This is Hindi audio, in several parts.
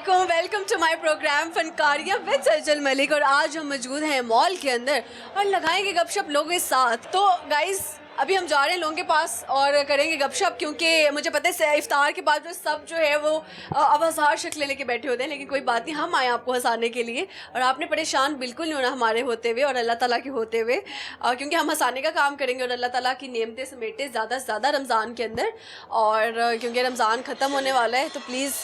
वालेकुम, welcome to my program Funkariyan with Sajal Malik. और आज हम मौजूद हैं मॉल के अंदर और लगाएंगे गपशप लोगों के साथ। तो गाइस अभी हम जा रहे हैं लोगों के पास और करेंगे गपशप, क्योंकि मुझे पता है इफ्तार के बाद जो सब जो है वो अवजार शक्ल लेके बैठे होते हैं, लेकिन कोई बात नहीं, हम आए आपको हंसाने के लिए और आपने परेशान बिल्कुल नहीं होना हमारे होते हुए और अल्लाह ताला के होते हुए, क्योंकि हम हंसाने का काम करेंगे और अल्लाह ताला की नेमतें समेटे ज़्यादा से ज़्यादा रमज़ान के अंदर। और क्योंकि रमज़ान ख़त्म होने वाला है तो प्लीज़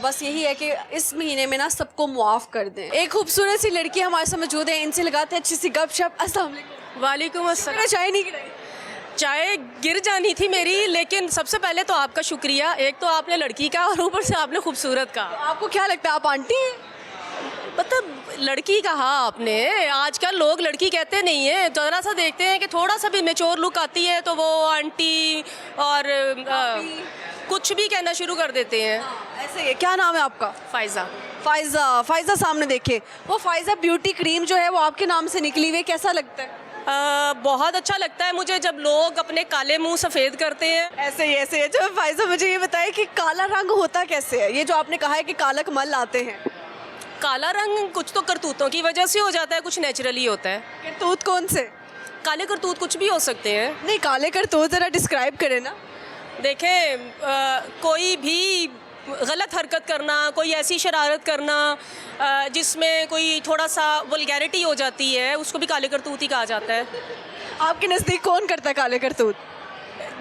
बस यही है कि इस महीने में ना सबको मुआफ़ कर दें। एक खूबसूरत सी लड़की हमारे साथ मौजूद है, इनसे लगाते हैं अच्छी सी गपशप। अस्सलाम वालेकुम। वालेकुम अस्सलाम। चाय नहीं गिराई? चाय गिर जानी थी मेरी, लेकिन सबसे पहले तो आपका शुक्रिया। एक तो आपने लड़की का और ऊपर से आपने खूबसूरत का। आपको क्या लगता है आप आंटी हैं? मतलब लड़की कहा आपने, आजकल लोग लड़की कहते नहीं है, ज़रा सा देखते हैं कि थोड़ा सा भी मेच्योर लुक आती है तो वो आंटी और कुछ भी कहना शुरू कर देते हैं। ऐसे ही है। क्या नाम है आपका? फ़ायज़ा। फ़ायज़ा। फ़ायज़ा सामने देखिए, वो फ़ायज़ा ब्यूटी क्रीम जो है वो आपके नाम से निकली हुई है, कैसा लगता है? बहुत अच्छा लगता है मुझे जब लोग अपने काले मुंह सफ़ेद करते हैं। ऐसे ही ऐसे है। जो फ़ायज़ा मुझे ये बताए कि काला रंग होता कैसे है? ये जो आपने कहा है कि काला कमल लाते हैं, काला रंग कुछ तो करतूतों की वजह से हो जाता है, कुछ नेचुरली होता है। करतूत कौन से? काले करतूत कुछ भी हो सकते हैं। नहीं, काले करतूत ज़रा डिस्क्राइब करें ना। देखें, कोई भी गलत हरकत करना, कोई ऐसी शरारत करना जिसमें कोई थोड़ा सा वल्गैरिटी हो जाती है, उसको भी काले करतूत ही कहा जाता है। आपके नज़दीक कौन करता है काले करतूत?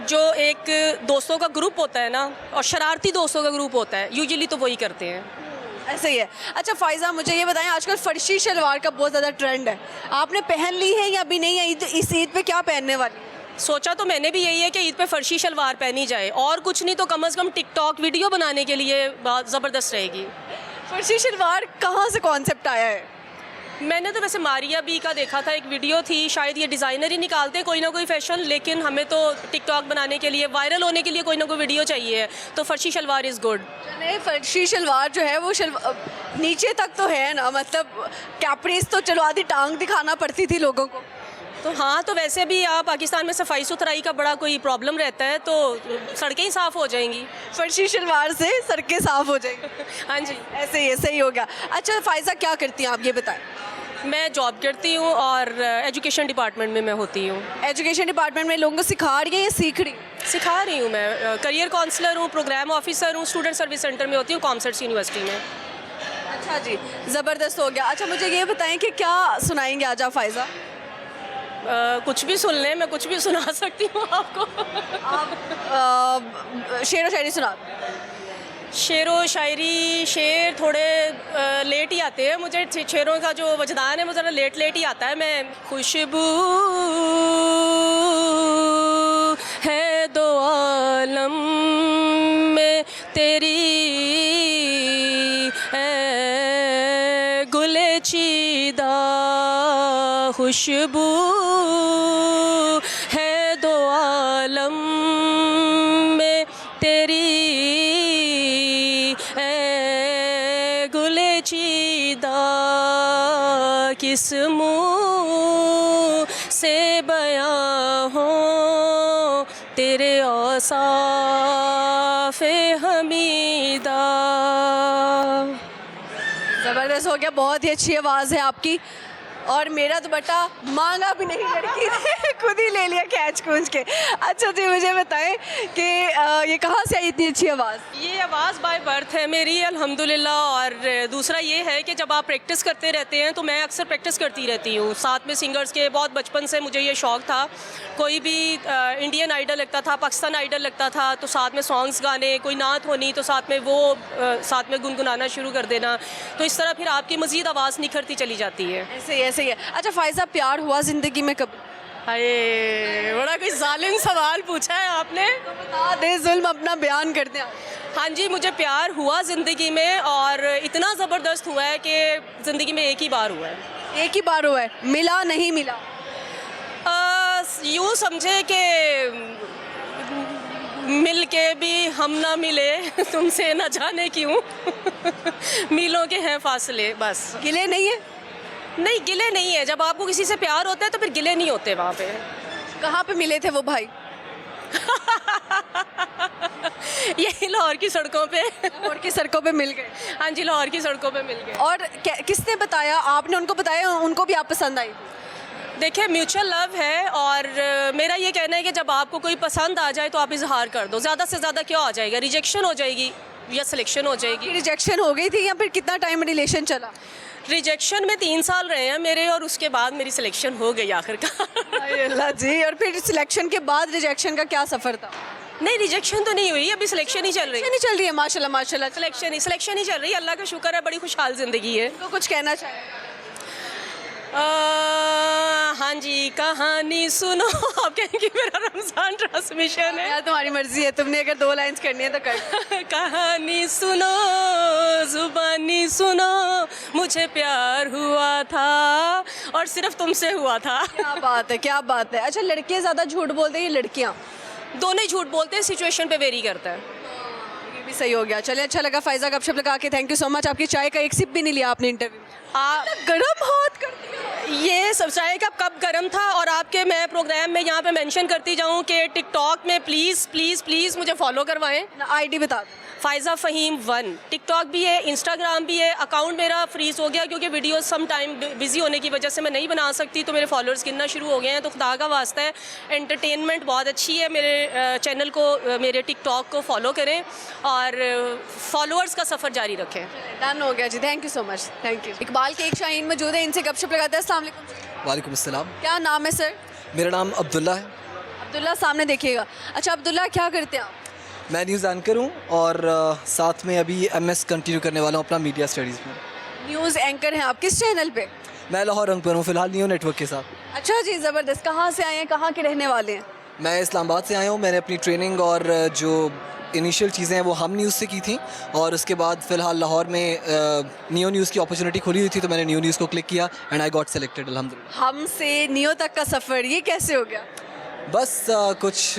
जो एक दोस्तों का ग्रुप होता है ना, और शरारती दोस्तों का ग्रुप होता है, यूजुअली तो वही करते हैं। ऐसे ही है। अच्छा फ़ायज़ा, मुझे ये बताएं, आजकल फ़र्शी शलवार का बहुत ज़्यादा ट्रेंड है, आपने पहन ली है या अभी नहीं है? इस ईद पे क्या पहनने वाली? सोचा तो मैंने भी यही है कि ईद पे फ़र्शी शलवार पहनी जाए, और कुछ नहीं तो कम से कम टिकटॉक वीडियो बनाने के लिए बहुत ज़बरदस्त रहेगी। फ़र्शी शलवार कहाँ से कॉन्सेप्ट आया है? मैंने तो वैसे मारिया बी का देखा था, एक वीडियो थी, शायद ये डिज़ाइनर ही निकालते हैं कोई ना कोई फ़ैशन, लेकिन हमें तो टिकटॉक बनाने के लिए, वायरल होने के लिए कोई ना कोई वीडियो चाहिए, तो फ़र्शी शलवार इज़ गुड। नहीं, फ़र्शी शलवार जो है वो नीचे तक तो है ना, मतलब कैप्रीज तो चलो आधी टांग दिखाना पड़ती थी लोगों को। तो हाँ, तो वैसे भी पाकिस्तान में सफाई सुथराई का बड़ा कोई प्रॉब्लम रहता है, तो सड़कें ही साफ़ हो जाएंगी। फ़र्शी शलवार से सड़कें साफ़ हो जाएंगी। हाँ जी, ऐसे ही सही हो गया। अच्छा फ़ायज़ा, क्या करती हैं आप, ये बताएं? मैं जॉब करती हूँ और एजुकेशन डिपार्टमेंट में मैं होती हूँ। एजुकेशन डिपार्टमेंट में लोगों को सिखा रही है या सीख रही? सिखा रही हूँ मैं, करियर काउंसलर हूँ, प्रोग्राम ऑफिसर हूँ, स्टूडेंट सर्विस सेंटर में होती हूँ, कॉमर्स यूनिवर्सिटी में। अच्छा जी, ज़बरदस्त हो गया। अच्छा मुझे ये बताएं कि क्या सुनाएंगे आज आप फ़ायज़ा? कुछ भी सुन लें, मैं कुछ भी सुना सकती हूँ आपको। आप शेर व शायरी सुना। शेर व शायरी, शेर थोड़े लेट ही आते हैं मुझे, शेरों का जो वजदान है वो ज़रा लेट ही आता है। मैं खुशबू है दो आलम में तेरी, गुले चीदा खुशबू है दो आलम में तेरी, गुले चीदा किस मुँह से बयां हो तेरे औसाफ़े हमीदा। ज़बरदस्त हो गया, बहुत ही अच्छी आवाज़ है आपकी। और मेरा तो बेटा मांगा भी नहीं लड़की ने खुद ही ले लिया कैच कूंच के। अच्छा जी, मुझे बताएं कि ये कहाँ से आई इतनी अच्छी आवाज़? ये आवाज़ बाय बर्थ है मेरी, अल्हम्दुलिल्लाह। और दूसरा ये है कि जब आप प्रैक्टिस करते रहते हैं, तो मैं अक्सर प्रैक्टिस करती रहती हूँ साथ में सिंगर्स के। बहुत बचपन से मुझे ये शौक़ था, कोई भी इंडियन आइडल लगता था, पाकिस्तान आइडल लगता था, तो साथ में सॉन्ग्स गाने, कोई नात होनी तो साथ में वो साथ में गुनगुनाना शुरू कर देना, तो इस तरह फिर आपकी मज़ीद आवाज़ निखरती चली जाती है। ऐसे ही है। अच्छा फ़ायज़ा, प्यार हुआ ज़िंदगी में कभी? अरे बड़ा कोई जालिम सवाल पूछा है आपने। तो बता दे, जुल्म अपना बयान कर दे। हाँ जी, मुझे प्यार हुआ ज़िंदगी में, और इतना ज़बरदस्त हुआ है कि ज़िंदगी में एक ही बार हुआ है। एक ही बार हुआ है? मिला नहीं मिला? यूँ समझे कि मिल के भी हम ना मिले, तुमसे न जाने क्यों मीलों के हैं फासले, बस। गिले नहीं है? नहीं, गिले नहीं है। जब आपको किसी से प्यार होता है तो फिर गिले नहीं होते वहाँ पे। कहाँ पे मिले थे वो भाई? यही लाहौर की सड़कों पे। और की सड़कों पे मिल गए? हाँ जी, लाहौर की सड़कों पे मिल गए। और किसने बताया, आपने उनको बताया, उनको भी आप पसंद आई? देखिए, म्यूचुअल लव है और मेरा ये कहना है कि जब आपको कोई पसंद आ जाए तो आप इजहार कर दो। ज़्यादा से ज़्यादा क्या हो जाएगा, रिजेक्शन हो जाएगी या सिलेक्शन हो जाएगी। रिजेक्शन हो गई थी या फिर कितना टाइम रिलेशन चला? रिजेक्शन में 3 साल रहे हैं मेरे, और उसके बाद मेरी सिलेक्शन हो गई आखिरकार। अरे अल्लाह जी। और फिर सिलेक्शन के बाद रिजेक्शन का क्या सफ़र था? नहीं, रिजेक्शन तो नहीं हुई, अभी सिलेक्शन ही चल रही है। नहीं चल रही है, माशाल्लाह माशाल्लाह। सिलेक्शन ही चल रही है, अल्लाह का शुक्र है, बड़ी खुशहाल ज़िंदगी है। तो कुछ कहना चाहें? हाँ जी, कहानी सुनो। आप कहेंगे मेरा रमज़ान ट्रांसमिशन है। यार तुम्हारी मर्जी है, तुमने अगर 2 लाइन्स करनी है तो कर। कहानी सुनो, जुबानी सुनो, मुझे प्यार हुआ था और सिर्फ तुमसे हुआ था। क्या बात है, क्या बात है। अच्छा, लड़के ज़्यादा झूठ बोलते हैं या लड़कियाँ? दोनों ही झूठ बोलते हैं, सिचुएशन पे वेरी करता है। ये भी सही हो गया। चलिए, अच्छा लगा फ़ायज़ा गपशप लगा के। Thank you so much. आपकी चाय का एक सिप भी नहीं लिया आपने इंटरव्यू में। गरम हाथ कर दिया। ये सब चाय का कप गर्म था। और आपके मैं प्रोग्राम में यहाँ पे मेंशन करती जाऊँ कि टिकटॉक में प्लीज़ प्लीज़ प्लीज़ मुझे फॉलो करवाएं। आईडी बता दो। फ़ायज़ा फ़हीम 1 टिकटॉक भी है, इंस्टाग्राम भी है। अकाउंट मेरा फ्रीज़ हो गया क्योंकि वीडियो सम टाइम बिज़ी होने की वजह से मैं नहीं बना सकती, तो मेरे फॉलोअर्स गिरना शुरू हो गए हैं। तो खुदा का वास्ता है, एंटरटेनमेंट बहुत अच्छी है। मेरे चैनल को, मेरे टिकटॉक को फॉलो करें और फॉलोअर्स का सफ़र जारी रखें। डन हो गया जी, thank you so much. Thank you. Iqbal के एक शाहीन मौजूद है, इनसे गपशप लगाते हैं। अस्सलाम वालेकुम। वालेकुम अस्सलाम। क्या नाम है सर? मेरा नाम अब्दुल्ला है। अब्दुल्ला, सामने देखिएगा। अच्छा अब्दुल्ला, क्या करते हैं आप? मैं न्यूज़ एंकर हूँ और साथ में अभी एमएस कंटिन्यू करने वाला हूँ अपना मीडिया स्टडीज़ में। न्यूज़ एंकर हैं आप, किस चैनल पे? मैं लाहौर रंग पर हूँ फ़िलहाल, नियो नेटवर्क के साथ। अच्छा जी, ज़बरदस्त। कहाँ से आए हैं, कहाँ के रहने वाले हैं? मैं इस्लामाबाद से आया हूँ। मैंने अपनी ट्रेनिंग और जो इनिशियल चीज़ें हैं वो हम न्यूज़ से की थी, और उसके बाद फ़िलहाल लाहौर में नियो न्यूज़ की अपॉर्चुनिटी खुली हुई थी, तो मैंने नियो न्यूज़ को क्लिक किया एंड आई गॉट सेलेक्टेड अल्हम्दुलिल्लाह। हमसे नियो तक का सफ़र, ये कैसे हो गया? बस कुछ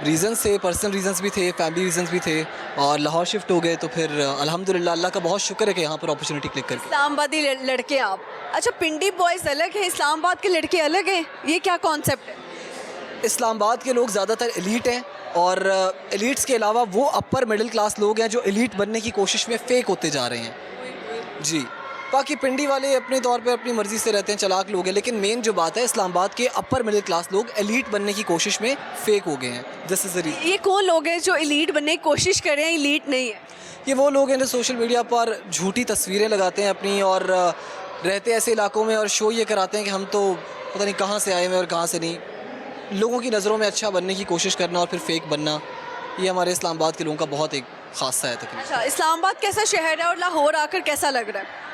रीज़न्स थे, पर्सनल रीज़न्स भी थे, फैमिली रीज़न्स भी थे, और लाहौर शिफ्ट हो गए। तो फिर अल्हम्दुलिल्लाह अल्लाह का बहुत शुक्र है कि यहाँ पर अपॉर्चुनिटी क्लिक करके। इस्लामाबादी लड़के आप। अच्छा, पिंडी बॉयज़ अलग हैं, इस्लामाबाद के लड़के अलग हैं, ये क्या कॉन्सेप्ट है? इस्लामाबाद के लोग ज़्यादातर एलीट हैं, और एलीट्स के अलावा वो अपर मिडिल क्लास लोग हैं जो एलीट बनने की कोशिश में फ़ेक होते जा रहे हैं जी। बाकी पिंडी वाले अपने तौर पे अपनी मर्ज़ी से रहते हैं, चालाक लोग हैं, लेकिन मेन जो बात है, इस्लामाबाद के अपर मिडिल क्लास लोग एलीट बनने की कोशिश में फ़ेक हो गए हैं। This is the reason. ये कौन लोग हैं जो एलीट बनने की कोशिश कर रहे हैं, एलीट नहीं है? ये वो लोग हैं जो सोशल मीडिया पर झूठी तस्वीरें लगाते हैं अपनी, और रहते ऐसे इलाकों में और शो ये कराते हैं कि हम तो पता नहीं कहाँ से आए हैं और कहाँ से नहीं। लोगों की नज़रों में अच्छा बनने की कोशिश करना और फिर फेक बनना, ये हमारे इस्लामाबाद के लोगों का बहुत एक खासा है तकरीबन। अच्छा, इस्लामाबाद कैसा शहर है और लाहौर आकर कैसा लग रहा है?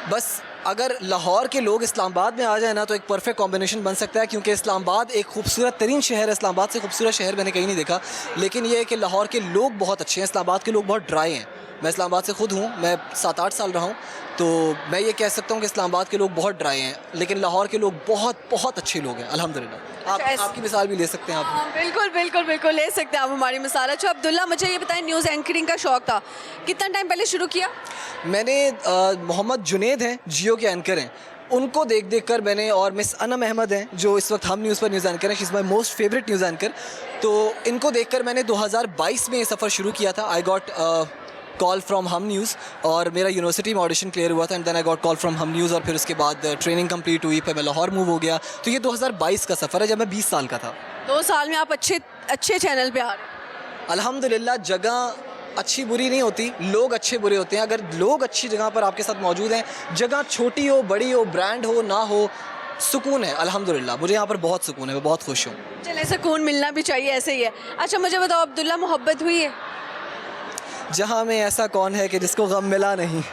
बस अगर लाहौर के लोग इस्लामाबाद में आ जाए ना, तो एक परफेक्ट कॉम्बिनेशन बन सकता है, क्योंकि इस्लामाबाद एक खूबसूरत तरीन शहर है। इस्लामाबाद से खूबसूरत शहर मैंने कहीं नहीं देखा। लेकिन ये है कि लाहौर के लोग बहुत अच्छे हैं, इस्लामाबाद के लोग बहुत ड्राई हैं। मैं इस्लामाबाद से खुद हूँ, मैं 7-8 साल रहा हूँ, तो मैं ये कह सकता हूँ कि इस्लामाबाद के लोग बहुत ड्राई हैं, लेकिन लाहौर के लोग बहुत बहुत अच्छे लोग हैं अल्हम्दुलिल्लाह। आपकी मिसाल भी ले सकते हैं आप। हाँ, बिल्कुल बिल्कुल बिल्कुल ले सकते हैं आप हमारी मिसाल। अच्छा अब्दुल्ला, मुझे ये बताएं, न्यूज़ एंकरिंग का शौक़ था, कितना टाइम पहले शुरू किया? मैंने मोहम्मद जुनेद हैं, जियो के एंकर हैं, उनको देख देख कर मैंने, और मिस अनम अहमद हैं जो इस वक्त हम न्यूज़ पर न्यूज़ एंकर हैं, she is my most favourite news anchor, तो इनको देख कर मैंने 2022 में ये सफ़र शुरू किया था। I got call from Hum News, और मेरा यूनिवर्सिटी में ऑडिशन क्लियर हुआ था, and then I got call from Hum News, और फिर उसके बाद ट्रेनिंग कंप्लीट हुई, फिर मैं लाहौर मूव हो गया। तो ये 2022 का सफ़र है, जब मैं 20 साल का था। 2 साल में आप अच्छे चैनल पे आ रहे हैं। अल्हम्दुलिल्लाह। जगह अच्छी बुरी नहीं होती, लोग अच्छे बुरे होते हैं। अगर लोग अच्छी जगह पर आपके साथ मौजूद हैं, जगह छोटी हो बड़ी हो, ब्रांड हो ना हो, सुकून है अल्हम्दुलिल्लाह। मुझे यहाँ पर बहुत सुकून है, मैं बहुत खुश हूँ। चले, सुकून मिलना भी चाहिए, ऐसे ही है। अच्छा मुझे बताओ अब्दुल्ला, मोहब्बत हुई है? जहाँ में ऐसा कौन है कि जिसको गम मिला नहीं।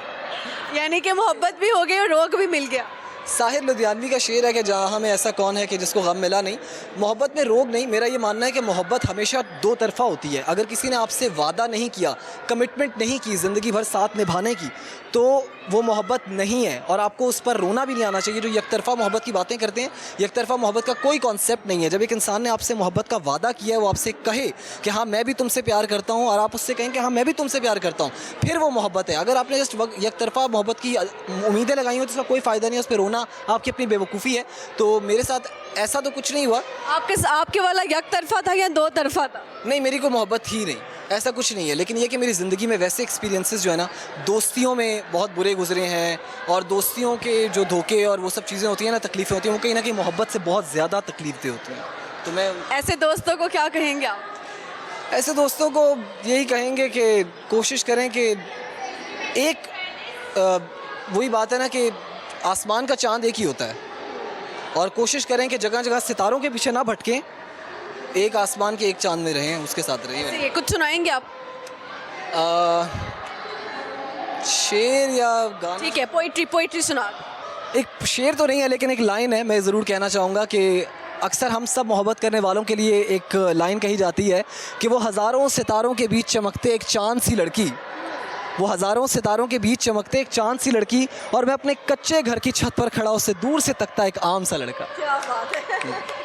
यानी कि मोहब्बत भी हो गई और रोग भी मिल गया। साहिर लुधियानवी का शेर है कि जहाँ हमें ऐसा कौन है कि जिसको गम मिला नहीं। मोहब्बत में रोग नहीं, मेरा ये मानना है कि मोहब्बत हमेशा 2 तरफ़ा होती है। अगर किसी ने आपसे वादा नहीं किया, कमिटमेंट नहीं की ज़िंदगी भर साथ निभाने की, तो वो मोहब्बत नहीं है, और आपको उस पर रोना भी नहीं आना चाहिए। जो एकतरफ़ा मोहब्बत की बातें करते हैं, एकतरफ़ा मोहब्बत का कोई कॉन्सेप्ट नहीं है। जब एक इंसान ने आपसे मोहब्बत का वादा किया है, वो आपसे कहे कि हाँ मैं भी तुमसे प्यार करता हूँ, और आप उससे कहें कि हाँ मैं भी तुमसे प्यार करता हूँ, फिर वो मोहब्बत है। अगर आपने जस्ट एकतरफ़ा मोहब्बत की उम्मीदें लगाई हो, तो उसका कोई फ़ायदा नहीं है, उस पर रोना आपकी अपनी बेवकूफ़ी है। तो मेरे साथ ऐसा तो कुछ नहीं हुआ। आपके वाला एक तरफा था या 2 तरफा था? नहीं, मेरी कोई मोहब्बत ही नहीं। ऐसा कुछ नहीं है, लेकिन ये कि मेरी ज़िंदगी में वैसे एक्सपीरियंसेस जो है ना, दोस्तियों में बहुत बुरे गुजरे हैं, और दोस्तियों के जो धोखे और वो सब चीज़ें होती हैं ना, तकलीफ़ें होती हैं, वो कहीं ना कहीं मोहब्बत से बहुत ज़्यादा तकलीफ़ होती हैं। तो मैं ऐसे दोस्तों को क्या कहेंगे आप? ऐसे दोस्तों को यही कहेंगे कि कोशिश करें कि एक वही बात है ना कि आसमान का चाँद एक ही होता है, और कोशिश करें कि जगह जगह सितारों के पीछे ना भटकें, एक आसमान के एक चांद में रहें, उसके साथ रहें। ये कुछ सुनाएंगे आप? शेर या गाना? ठीक है, पोइट्री सुना। एक शेर तो नहीं है, लेकिन एक लाइन है, मैं ज़रूर कहना चाहूँगा कि अक्सर हम सब मोहब्बत करने वालों के लिए एक लाइन कही जाती है कि वो हज़ारों सितारों के बीच चमकते एक चाँद सी लड़की, वो हज़ारों सितारों के बीच चमकते एक चाँद सी लड़की, और मैं अपने कच्चे घर की छत पर खड़ा उससे दूर से तकता एक आम सा लड़का। क्या बात है।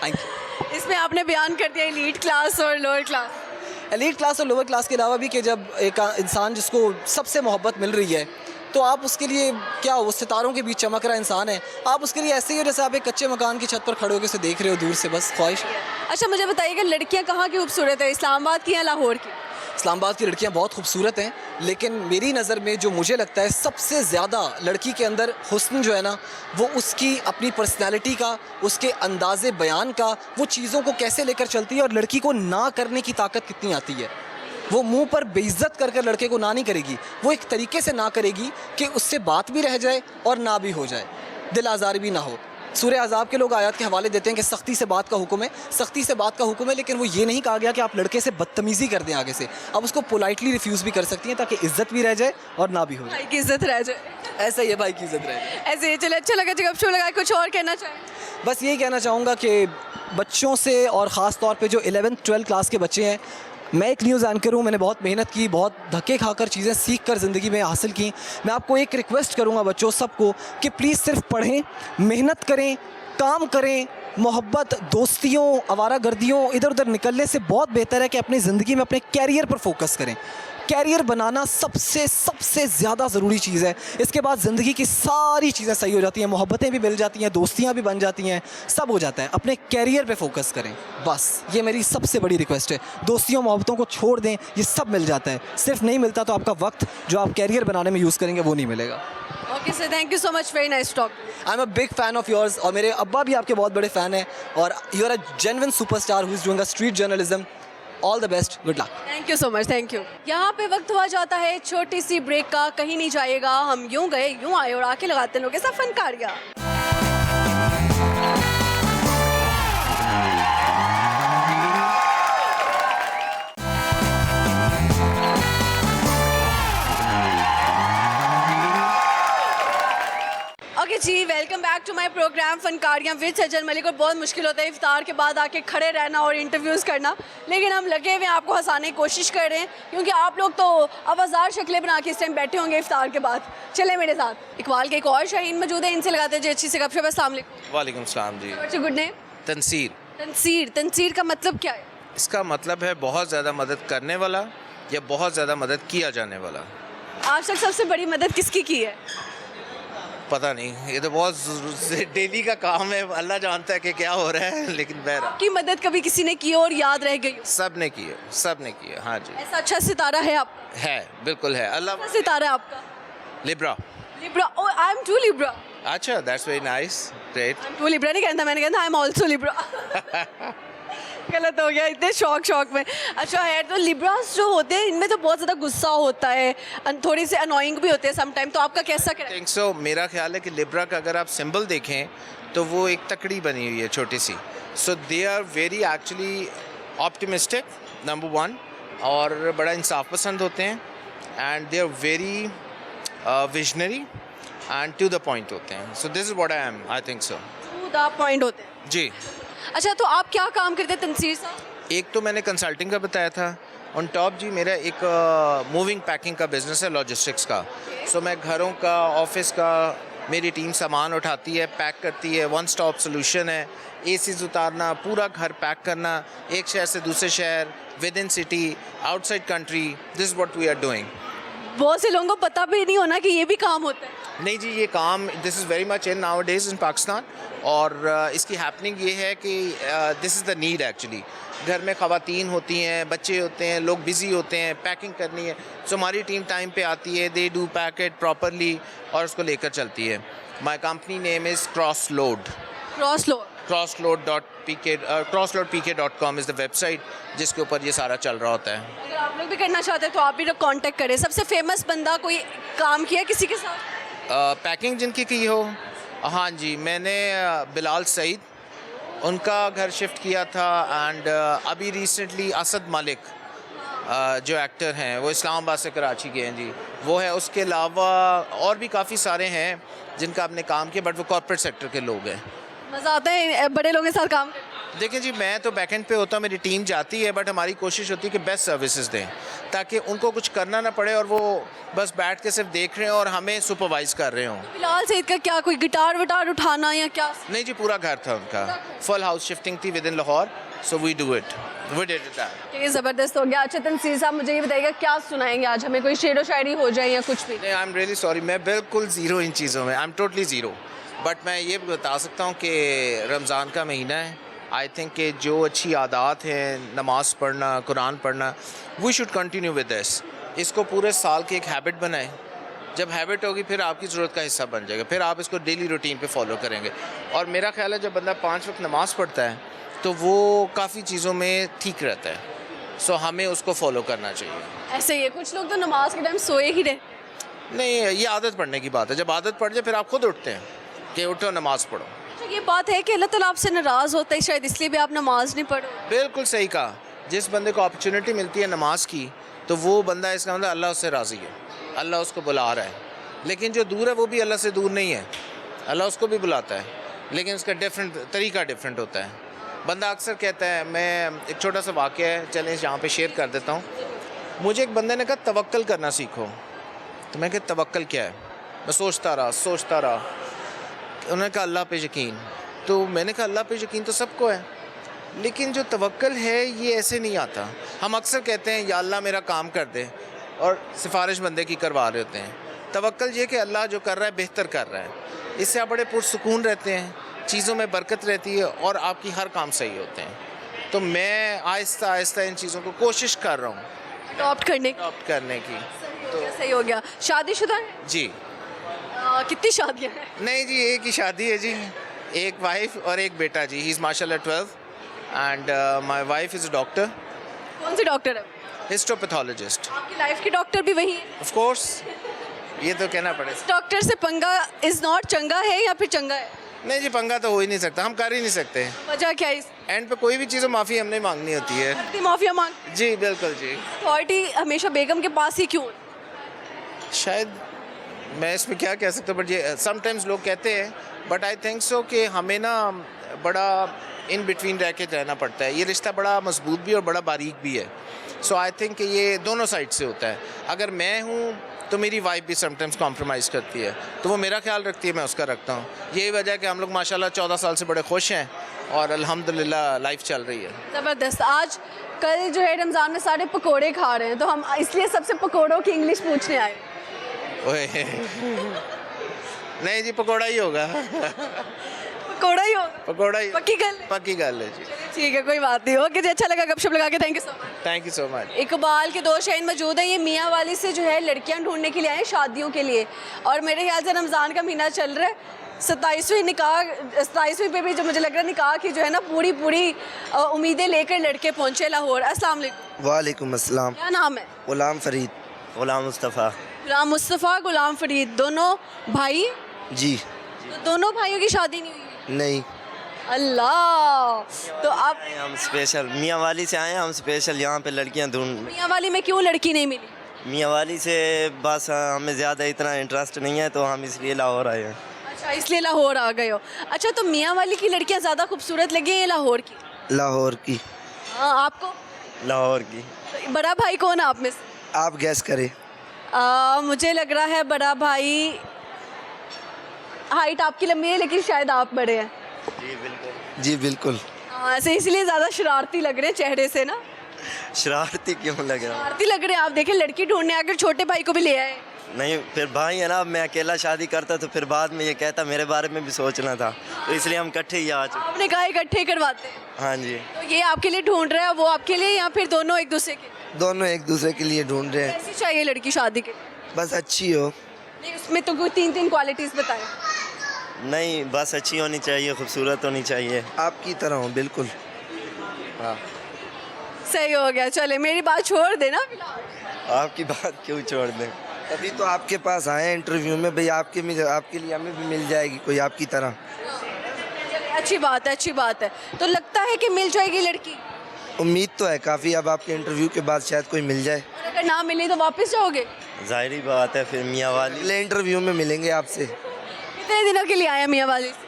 Thank you. इसमें आपने बयान कर दिया एलीट क्लास और लोअर क्लास। एलीट क्लास और लोअर क्लास के अलावा भी कि जब एक इंसान जिसको सबसे मोहब्बत मिल रही है, तो आप उसके लिए क्या, वो सितारों के बीच चमक रहा इंसान है, आप उसके लिए ऐसे ही हो जैसे आप एक कच्चे मकान की छत पर खड़े होकर उसे देख रहे हो दूर से, बस ख्वाहिश। अच्छा मुझे बताइएगा, लड़कियां कहाँ की खूबसूरत है, इस्लामाबाद की या लाहौर की? इस्लामाबाद की लड़कियां बहुत खूबसूरत हैं, लेकिन मेरी नज़र में जो मुझे लगता है सबसे ज़्यादा लड़की के अंदर हुस्न जो है ना, वो उसकी अपनी पर्सनैलिटी का, उसके अंदाज़े बयान का, वो चीज़ों को कैसे लेकर चलती है, और लड़की को ना करने की ताकत कितनी आती है। वो मुंह पर बेइज्जत कर कर लड़के को ना नहीं करेगी, वो एक तरीके से ना करेगी कि उससे बात भी रह जाए और ना भी हो जाए, दिल आज़ार भी ना हो। सूरह अज़ाब के लोग आयत के हवाले देते हैं कि सख्ती से बात का हुक्म है, सख्ती से बात का हुक्म है, लेकिन वो ये नहीं कहा गया कि आप लड़के से बदतमीज़ी कर दें आगे से। आप उसको पोलाइटली रिफ्यूज़ भी कर सकती हैं ताकि इज़्ज़त भी रह जाए और ना भी हो जाए। भाई की इज्जत रह जाए। ऐसा ही है, भाई की इज़्ज़त रह जाए। ऐसे ही चले, अच्छा लगा जब शो लगा। कुछ और कहना चाहें? बस यही कहना चाहूँगा कि बच्चों से, और ख़ास तौर पे जो 11th-12th क्लास के बच्चे हैं, मैं एक न्यूज़ एंकर हूँ, मैंने बहुत मेहनत की, बहुत धक्के खाकर चीज़ें सीख कर ज़िंदगी में हासिल की। मैं आपको एक रिक्वेस्ट करूँगा बच्चों सबको कि प्लीज़ सिर्फ पढ़ें, मेहनत करें, काम करें। मोहब्बत, दोस्तियों, आवारागर्दियों, इधर उधर निकलने से बहुत बेहतर है कि अपनी ज़िंदगी में अपने कैरियर पर फोकस करें। कैरियर बनाना सबसे ज़्यादा ज़रूरी चीज़ है। इसके बाद ज़िंदगी की सारी चीज़ें सही हो जाती हैं, मोहब्बतें भी मिल जाती हैं, दोस्तियाँ भी बन जाती हैं, सब हो जाता है। अपने कैरियर पे फोकस करें, बस ये मेरी सबसे बड़ी रिक्वेस्ट है। दोस्तियों मोहब्बतों को छोड़ दें, ये सब मिल जाता है। सिर्फ नहीं मिलता तो आपका वक्त जो आप कैरियर बनाने में यूज़ करेंगे वो नहीं मिलेगा। Okay sir, thank you so much, very nice talk. I am a big fan of yours, और मेरे अब्बा भी आपके बहुत बड़े फ़ैन हैं, और you are a genuine superstar who is doing a street journalism. All the best, good luck. Thank you so much, thank you. यहाँ पे वक्त हुआ जाता है छोटी सी ब्रेक का, कहीं नहीं जाएगा, हम यूं गए यूं आए, और आके लगाते हैं लोग ऐसा फनकारियाँ। ओके जी, welcome back to my program Funkariyan with Sajal Malik. और बहुत मुश्किल होता है इफ्तार के बाद आके खड़े रहना और इंटरव्यूज़ करना, लेकिन हम लगे हुए हैं आपको हंसाने की कोशिश कर रहे हैं, क्योंकि आप लोग तो आवाज़ार शक्लें बना के इस टाइम बैठे होंगे इफ्तार के बाद। चले मेरे साथ, इकबाल के एक और शाहीन मौजूद है, इनसे लगाते हैं जी अच्छी से गपशप। अस्सलाम वालेकुम। वालेकुम सलाम जी। What's your good name? Tanseer, Tanseer. Tanseer का मतलब क्या है? इसका मतलब है बहुत ज़्यादा मदद करने वाला या बहुत ज़्यादा मदद किया जाने वाला। आज तक सबसे बड़ी मदद किसकी की है? पता नहीं, ये तो बहुत डेली का काम है, अल्लाह जानता है कि क्या हो रहा है, लेकिन बहरहाल की मदद कभी किसी ने की और याद रह गई हो? सब ने किए, सब ने किए। हाँ जी, ऐसा अच्छा सितारा है आप? है, बिल्कुल है। अल्लाह। कौन सा सितारा है आपका? Libra. Libra. Oh, I am too Libra. अच्छा, that's very nice, great. Too Libra नहीं कहता, मैंने कहता आई एम ऑल्सो लिब्रा। गलत हो गया, इतने शौक में। अच्छा है, तो लिब्रास जो होते हैं इनमें तो बहुत ज़्यादा गुस्सा होता है, थोड़ी सी अनोइंग भी होते हैं समटाइम, तो आपका कैसा क्या? थिंक सो, मेरा ख्याल है कि लिब्रा का अगर आप सिंबल देखें तो वो एक तकड़ी बनी हुई है छोटी सी। So they are very actually optimistic, number one, और बड़ा इंसाफ पसंद होते हैं, and they are very visionary and to the point होते हैं। So this is what I am, I think so. To the point होते हैं जी। अच्छा, तो आप क्या काम करते हैं तनसीर साहब? एक तो मैंने कंसल्टिंग का बताया था, ऑन टॉप जी मेरा एक मूविंग पैकिंग का बिज़नेस है, लॉजिस्टिक्स का। सो मैं घरों का, ऑफिस का, मेरी टीम सामान उठाती है, पैक करती है, वन स्टॉप सोल्यूशन है। एसीज उतारना, पूरा घर पैक करना, एक शहर से दूसरे शहर, within city, outside country, this is what we are doing. बहुत से लोगों को पता भी नहीं होना कि ये भी काम होता है। नहीं जी, ये काम, this is very much in now days in Pakistan, और इसकी हैपनिंग ये है कि this is the need actually. घर में ख़वातीन होती हैं, बच्चे होते हैं, लोग बिज़ी होते हैं, पैकिंग करनी है, सो हमारी टीम टाइम पे आती है, they do pack it properly और उसको लेकर चलती है। My company name is Crossload। Crossload.pk.com is the website जिसके ऊपर ये सारा चल रहा होता है। अगर आप लोग भी करना चाहते हैं तो आप भी कांटेक्ट करें। सबसे फेमस बंदा कोई काम किया किसी के साथ? पैकिंग जिनकी की हो, हाँ जी, मैंने बिलाल सईद, उनका घर शिफ्ट किया था। एंड अभी रिसेंटली असद मलिक जो एक्टर हैं वो इस्लामाबाद से कराची गए हैं जी, वो है। उसके अलावा और भी काफ़ी सारे हैं जिनका आपने काम किया, बट वो कॉर्पोरेट सेक्टर के लोग हैं। मज़ा आता है बड़े लोगों के साथ काम करके? देखिए जी, मैं तो बैकएंड पे होता हूँ, मेरी टीम जाती है, बट हमारी कोशिश होती है कि बेस्ट सर्विसेज दें ताकि उनको कुछ करना ना पड़े और वो बस बैठ के सिर्फ देख रहे हैं और हमें सुपरवाइज कर रहे हों। बिलाल सईद का क्या कोई गिटार विटार उठाना या क्या? नहीं जी, पूरा घर था उनका, फुल हाउस शिफ्टिंग थी within Lahore, so we did it that. ये ज़बरदस्त हो गया। अच्छा तनसीर साहब, मुझे ये बताइएगा क्या सुनाएंगे आज हमें? कोई शेरो शायरी हो जाए या कुछ भी? नहीं, आई एम रियली सॉरी, मैं बिल्कुल ज़ीरो इन चीज़ों में, I am totally zero. But मैं ये बता सकता हूँ कि रमज़ान का महीना है, आई थिंक कि जो अच्छी आदत हैं, नमाज़ पढ़ना, कुरान पढ़ना, we should continue with this. इसको पूरे साल की एक हैबिट बनाएं। जब हैबिट होगी फिर आपकी ज़रूरत का हिस्सा बन जाएगा, फिर आप इसको डेली रूटीन पे फॉलो करेंगे। और मेरा ख्याल है जब बंदा 5 वक्त नमाज़ पढ़ता है तो वो काफ़ी चीज़ों में ठीक रहता है, सो हमें उसको फॉलो करना चाहिए। ऐसे ही है, कुछ लोग तो नमाज के टाइम सोए ही रहे। नहीं, ये आदत पड़ने की बात है। जब आदत पड़ जाए फिर आप खुद उठते हैं कि उठो नमाज़ पढ़ो। अच्छा, ये बात है कि अल्लाह ताला आपसे नाराज़ होता है, शायद इसलिए भी आप नमाज नहीं पढ़ो। बिल्कुल सही कहा। जिस बंदे को अपॉर्चुनिटी मिलती है नमाज की तो वो बंदा, इसका मतलब अल्लाह उससे राज़ी है, अल्लाह उसको बुला रहा है। लेकिन जो दूर है वो भी अल्लाह से दूर नहीं है, अल्लाह उसको भी बुलाता है, लेकिन उसका तरीका डिफरेंट होता है। बंदा अक्सर कहता है, मैं एक छोटा सा वाक़या है, चलें यहाँ पे शेयर कर देता हूँ। मुझे एक बंदे ने कहा तवक्कल करना सीखो, तो मैं कहा तवक्कल क्या है? मैं सोचता रहा। उन्होंने कहा अल्लाह पे यकीन। तो मैंने कहा अल्लाह पे यकीन तो सबको है, लेकिन जो तवक्कल है ये ऐसे नहीं आता। हम अक्सर कहते हैं या अल्लाह मेरा काम कर दे, और सिफारिश बंदे की करवा रहे होते हैं। तवक्कल ये कि अल्लाह जो कर रहा है बेहतर कर रहा है, इससे आप बड़े पुरसुकून रहते हैं, चीज़ों में बरकत रहती है और आपकी हर काम सही होते हैं। तो मैं आहिस्ता आहिस्ता इन चीज़ों को कोशिश कर रहा हूँ अडॉप्ट करने की। तो सही हो गया। शादीशुदा है? जी कितनी शादियाँ हैं? नहीं जी, एक ही शादी है जी, एक वाइफ और एक बेटा जी। ही इज़ माशाल्लाह 12 and my wife is a doctor. कौन से डॉक्टर है? हिस्टोपैथोलॉजिस्ट। आपकी लाइफ की डॉक्टर भी वही है? ऑफ कोर्स, ये तो कहना पड़ेगा। डॉक्टर से पंगा इज नॉट चंगा है या फिर चंगा है? नहीं जी, पंगा तो हो ही नहीं सकता, हम कर ही नहीं सकते। वजह क्या है? एंड पे कोई भी चीज़ माफ़ी हमने मांगनी होती है। इतनी माफिया मांग? जी बिल्कुल जी। अथॉरिटी हमेशा बेगम के पास ही क्यों? शायद मैं इसमें क्या कह सकता हूँ, बट ये समटाइम्स लोग कहते हैं, बट आई थिंक सो कि हमें ना बड़ा इन बिटवीन रह के रहना पड़ता है। ये रिश्ता बड़ा मजबूत भी और बड़ा बारीक भी है। सो आई थिंक कि ये दोनों साइड से होता है। अगर मैं हूँ तो मेरी वाइफ भी समटाइम्स कॉम्प्रोमाइज़ करती है, तो वो मेरा ख्याल रखती है, मैं उसका रखता हूँ। यही वजह है कि हम लोग माशाल्लाह 14 साल से बड़े खुश हैं और अल्हम्दुलिल्लाह लाइफ चल रही है। ज़बरदस्त। आज कल जो है रमज़ान में सारे पकोड़े खा रहे हैं, तो हम इसलिए सबसे पकोड़ों की इंग्लिश पूछने आए। ओए नहीं जी, पकौड़ा ही होगा। पकोड़ा ही होगा? पकौड़ा ही, पक्की गल है? पक्की गल है जी। ठीक है, कोई बात नहीं। ओके जी, अच्छा लगा गपशप लगा के। Thank you so much. Thank you so much. Iqbal के 2 शहीन मौजूद हैं। ये मियाँ वाली से जो है लड़कियां ढूंढने के लिए आए शादियों के लिए, और मेरे ख्याल से रमज़ान का महीना चल रहा है। 27वीं पे भी जो मुझे लग रहा है निकाह की जो है ना पूरी उम्मीदें लेकर लड़के पहुँचे लाहौर। अस्सलाम वालेकुम। वालेकुम अस्सलाम। क्या नाम है? गुलाम फरीद। गुलाम मुस्तफ़ा। गुलाम मुस्तफ़ा, गुलाम फरीद, दोनों भाई? जी। तो दोनों भाइयों की शादी नहीं हुई? नहीं। अल्लाह। तो आप हम स्पेशल मियाँ वाली से आए हैं, हम स्पेशल यहाँ पे लड़कियाँ ढूंढ। मियाँ वाली में क्यों लड़की नहीं मिली? मियाँ वाली से बस हमें ज़्यादा इतना इंटरेस्ट नहीं है, तो हम इसलिए लाहौर आए हैं। अच्छा, इसलिए लाहौर आ गए हो। अच्छा, तो मियाँ वाली की लड़कियाँ ज़्यादा खूबसूरत लगी या लाहौर की? लाहौर की। हाँ, आपको? लाहौर की। तो बड़ा भाई कौन है आप में से? आप गैस करें। मुझे लग रहा है बड़ा भाई, हाइट आपकी लंबी है लेकिन शायद आप बड़े हैं। जी बिल्कुल। जी बिल्कुल। ऐसे इसलिए ज़्यादा शरारती लग रहे हैं चेहरे से ना। शरारती क्यों लग रहा है? शरारती लग रहे हैं आप। देखें, लड़की ढूंढने आकर छोटे भाई को भी ले आए। नहीं, फिर भाई है ना, मैं अकेला शादी करता तो फिर बाद में ये कहता मेरे बारे में भी सोचना था। तो इसलिए हम इकट्ठे ही आ चुके। आपने कहा इकट्ठे करवाते हैं, हाँ जी, तो ये आपके लिए ढूंढ रहा है, वो आपके लिए, या फिर दोनों एक दूसरे के लिए? दोनों एक दूसरे के लिए ढूंढ रहे हैं। कैसी चाहिए लड़की शादी के लिए? बस अच्छी हो। नहीं, उसमें तो कोई 3 क्वालिटीज बताएं। नहीं बस अच्छी होनी चाहिए, खूबसूरत होनी चाहिए। आपकी तरह हो बिल्कुल। हाँ, सही हो गया, चले मेरी बात छोड़ देना फिलहाल। आपकी बात क्यों छोड़ दें? तभी तो आपके पास आए इंटरव्यू में भाई, आपके लिए हमें भी मिल जाएगी कोई आपकी तरह। चलिए, अच्छी बात है, अच्छी बात है। तो लगता है कि मिल जाएगी लड़की? उम्मीद तो है काफ़ी, अब आपके इंटरव्यू के बाद शायद कोई मिल जाए। और अगर ना मिले तो वापस जाओगे? जाहिर बात है, फिर मियाँ वाली। अगले इंटरव्यू में मिलेंगे आपसे। कितने दिनों के लिए आया मियाँ वाली से?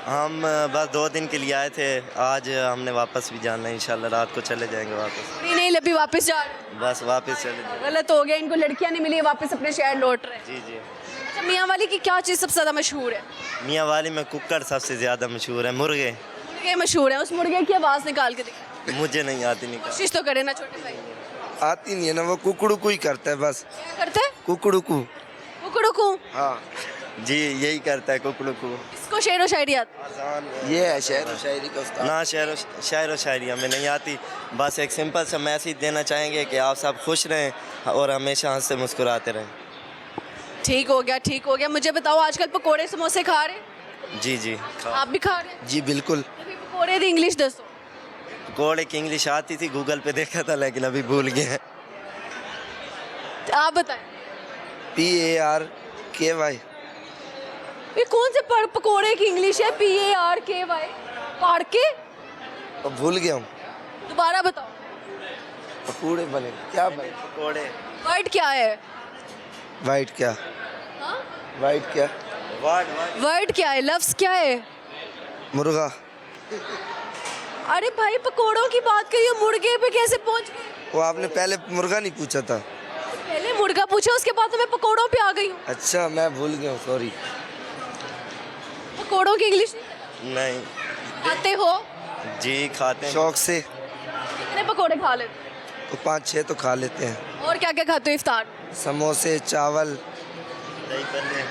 हम बस 2 दिन के लिए आए थे, आज हमने वापस भी जाना है, इंशाल्लाह रात को चले जाएंगे वापस। नहीं लबी वापस जा रहे हैं? बस वापस चले जाएंगे। गलत हो गया, इनको लड़कियां नहीं मिली, वापस अपने शहर लौट रहे हैं। जी जी। अच्छा, मियाँ वाली की क्या चीज़ सबसे ज़्यादा मशहूर है? मियाँ वाली में कुकर सबसे ज़्यादा मशहूर है, मुर्गे। मुर्गे मशहूर है, उस मुर्गे की आवाज़ निकाल के दिखा, मुझे नहीं आती निकाल। कोशिश तो करे ना छोटे भाई। आती नहीं है ना, वो कुकड़ू ही करता है बस। क्या करते हैं? कुकड़ू। कुकड़ू। हाँ, जी यही करता है कुकड़ू को। इसको शेर व शायरी आती? ये है शेर व शायरी का उस्ताद। ना शायर व शायरी हमें नहीं आती, बस एक सिंपल सा मैसेज देना चाहेंगे कि आप सब खुश रहें और हमेशा हंसते मुस्कुराते रहें। ठीक हो गया, ठीक हो गया। मुझे बताओ, आजकल पकोड़े समोसे खा रहे हैं? जी जी। आप भी खा रहे हैं? जी बिल्कुल। अभी पकोड़े दी इंग्लिश दसो। पकौड़े की इंग्लिश आती थी, गूगल पे देखा था लेकिन अभी भूल गए हैं। आप बताएं। PARKY। ये कौन से पकोड़े की इंग्लिश है? PARKY? पाड़ के? अब भूल गया हूँ। दोबारा बताओ। पकौड़े बने क्या बने? पकौड़े। वर्ड क्या है? वाइट क्या? हाँ? वाइट क्या? वर्ड क्या है? लफ्ज क्या है? मुर्गा। अरे भाई, पकोड़ों की बात करिए, मुर्गे पे कैसे पहुंच गए? वो आपने पहले मुर्गा नहीं पूछा था। पहले मुर्गा पूछा, उसके बाद तो मैं पकोड़ों पे आ गई हूँ। अच्छा, मैं भूल गया हूँ, सॉरी। पकोड़ों की इंग्लिश नहीं। खाते हो? जी खाते हैं। शौक से कितने पकोड़े खा लेते? तो 5-6 तो खा लेते हैं। और क्या क्या खाते हो इफ्तार? समोसे, चावल। दही बल्ले,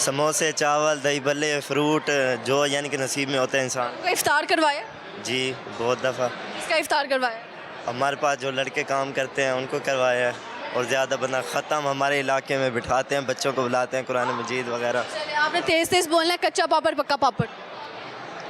समोसे, चावल, दही बल्ले, फ्रूट, जो यानी कि नसीब में होता है इंसान। कोई इफ्तार करवाया? जी बहुत दफ़ा। किसका इफ्तार करवाया? हमारे पास जो लड़के काम करते हैं उनको करवाया है, और ज़्यादा बंदा ख़त्म हमारे इलाके में बिठाते हैं, बच्चों को बुलाते हैं, कुरान मजीद वगैरह। चले, आपने तेज तेज बोलना है। कच्चा पापड़ पक्का पापड़?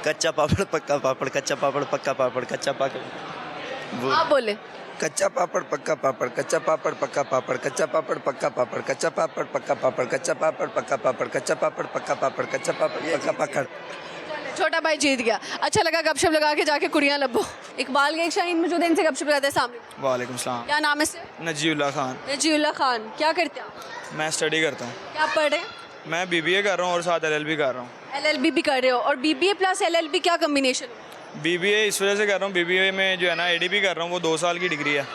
कच्चा पापड़ पक्का पापड़, कच्चा पापड़ पक्का पापड़, कच्चा पापड़। आप बोले। कच्चा पापड़ पक्का पापड़, कच्चा पापड़ पक्का पापड़, कच्चा पापड़ पक्का पापड़, कच्चा पापड़ पक्का पापड़, कच्चा पापड़ पक्का पापड़, कच्चा पापड़ पक्का पापड़, कच्चा पापड़ पक्का पापड़। छोटा भाई जीत गया। अच्छा लगा गपशप लगा के जाके कुड़ियाँ लबो। इकबाल के एक शाहीन मौजूद है, इनसे गपशप लगाते हैं। सामने वालेकुम सलाम। क्या नाम है इससे? नजीउल्लाह खान। नजीउल्लाह खान। क्या करते हैं आप? मैं स्टडी करता हूँ। क्या पढ़ रहे हैं? मैं BBA कर रहा हूँ और साथ LLB कर रहा हूँ। LLB भी कर रहे हो? और BBA प्लस LLB क्या कम्बिनेशन? BBA इस वजह से कर रहा हूँ, BBA में जो है ना ADB कर रहा हूँ, वो 2 साल की डिग्री है,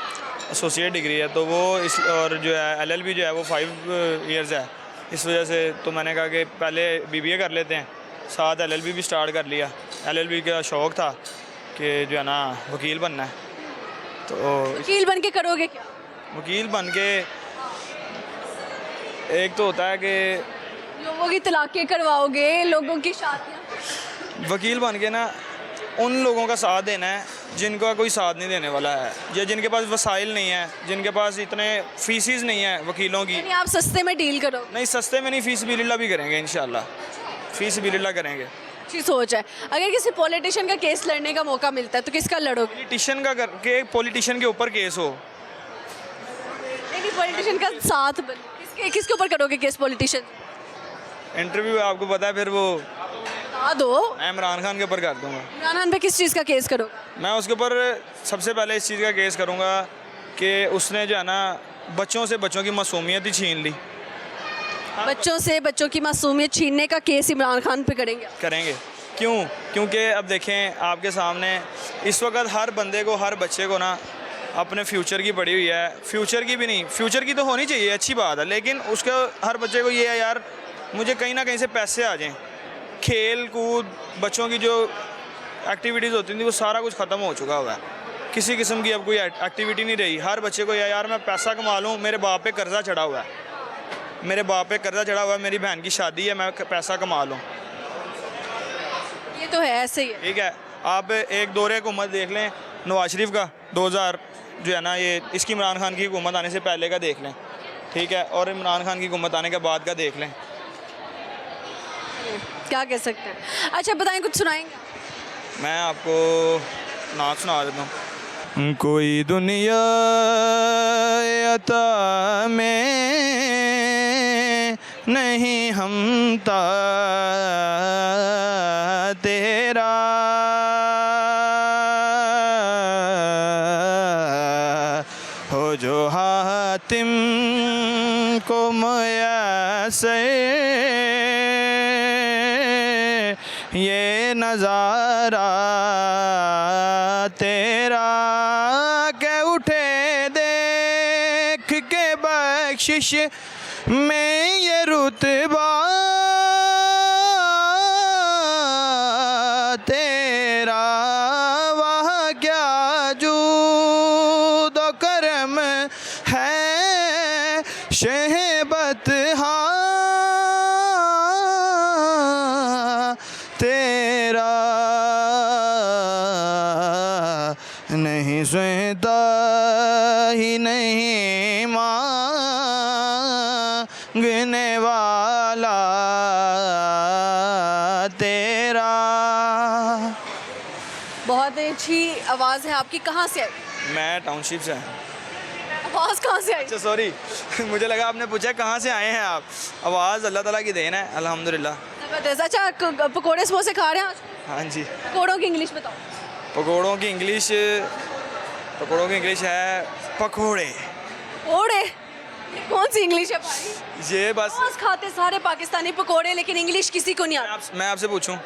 एसोसिएट डिग्री है, तो वो इस, और जो है LLB जो है वो 5 ईयर्स है। इस वजह से तो मैंने कहा कि पहले BBA कर लेते हैं, साथ LLB भी स्टार्ट कर लिया। LLB का शौक़ था कि जो है ना वकील बनना है, तो वकील बन के करोगे क्या? वकील बन के एक तो होता है कि लोगों की तलाक़ें करवाओगे, लोगों की शादियाँ। वकील बन के ना उन लोगों का साथ देना है जिनका कोई साथ नहीं देने वाला है, या जिनके पास वसाइल नहीं है, जिनके पास इतने फीसिस नहीं है वकीलों की। यानी आप सस्ते में डील करो? नहीं, सस्ते में नहीं, फीस बिल्ला भी करेंगे इंशाल्लाह, फीस बिल्ला करेंगे। अच्छी सोच है। अगर किसी पॉलिटिशियन का केस लड़ने का मौका मिलता है तो किसका लड़ोगे? पॉलिटिशियन का करके पॉलिटिशियन के ऊपर केस हो। नहीं, पॉलिटिशियन का साथ किसके ऊपर करोगे केस? पॉलिटिशियन? इंटरव्यू आपको पता है, फिर वो बता दो। मैं इमरान खान के ऊपर कर दूंगा। इमरान खान पे किस चीज़ का केस करोगे? मैं उसके ऊपर सबसे पहले इस चीज़ का केस करूँगा कि उसने जो है ना बच्चों की मासूमियत ही छीन ली। बच्चों से बच्चों की मासूमियत छीनने का केस इमरान खान पे करेंगे? क्यों? क्योंकि अब देखें आपके सामने इस वक्त हर बंदे को, हर बच्चे को ना अपने फ्यूचर की पड़ी हुई है। फ्यूचर की भी नहीं, फ्यूचर की तो होनी चाहिए, अच्छी बात है, लेकिन उसके हर बच्चे को ये है यार मुझे कहीं ना कहीं से पैसे आ जाएं। खेल कूद, बच्चों की जो एक्टिविटीज़ होती थी वो सारा कुछ ख़त्म हो चुका हुआ है। किसी किस्म की अब कोई एक्टिविटी नहीं रही। हर बच्चे को यार मैं पैसा कमा लूँ, मेरे बाप पे कर्ज़ा चढ़ा हुआ है, मेरे बाप पे कर्ज़ा चढ़ा हुआ है, मेरी बहन की शादी है, मैं पैसा कमा लूँ। ये तो है, ऐसे ही है। ठीक है, आप एक दौरे हुकूमत देख लें नवाज शरीफ का 2000 जो है ना, ये इसकी इमरान खान की हुकूमत आने से पहले का देख लें, ठीक है, और इमरान खान की हुकूमत आने के बाद का देख लें। क्या कह सकते हैं। अच्छा बताएं, कुछ सुनाएंगे? मैं आपको नात सुना देता हूँ। कोई दुनिया अता में नहीं हमता तेरा, हो जो हातिम को मुयस्सर ये नज़ारा तेरा, के उठे देख के बख्शिश में ये रुतबा तेरा, वहाँ क्या जूद व करम है शहबत तेरा, नहीं सुनता ही नहीं मांगने वाला तेरा। बहुत अच्छी आवाज़ है आपकी। कहाँ से आई मैं टाउनशिप से आया। आवाज़? कहाँ से आई? अच्छा सॉरी मुझे लगा आपने पूछा कहाँ से आए हैं आप। आवाज़ अल्लाह ताला की देन है, अल्हम्दुलिल्लाह। जबरदस्त। अच्छा पकोड़े समोसे खा रहे हैं आज? हाँ जी। पकोड़ों की इंग्लिश बताओ। पकोड़ों की इंग्लिश है पकोड़े। पकोड़े? कौन सी इंग्लिश है भाई? ये बस रोज खाते सारे पाकिस्तानी पकोड़े, लेकिन इंग्लिश किसी को नहीं आती। मैं आपसे पूछूं?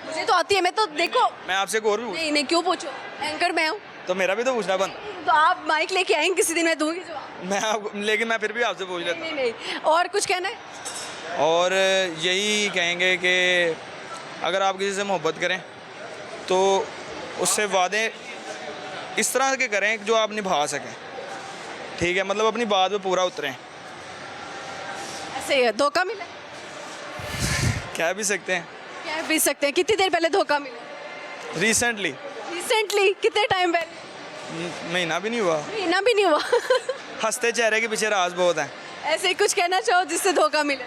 मुझे तो आती है, मैं तो देखो। मैं आपसे एक और भी पूछूं? नहीं नहीं, क्यों पूछो, एंकर मैं हूँ। तो मेरा भी तो पूछना बंद। तो आप माइक लेके आएंगे किसी दिन, मैं दूंगी जवाब। मैं आपको, लेकिन मैं फिर भी आपसे पूछ लेता नहीं नहीं, और कुछ कहना है? हूं। और यही कहेंगे कि अगर आप किसी से मोहब्बत करें तो उससे वादे इस तरह के करें जो आप निभा सकें, ठीक है, मतलब अपनी बात पे पूरा उतरें। ऐसे ही है। धोखा मिला? कह भी सकते हैं। कह भी सकते हैं। कितनी देर पहले धोखा मिला? Recently recently? कितने टाइम पहले? महीना भी नहीं हुआ। महीना भी नहीं हुआ? हंसते चेहरे के पीछे राज बहुत हैं। ऐसे ही कुछ कहना चाहो जिससे धोखा मिले?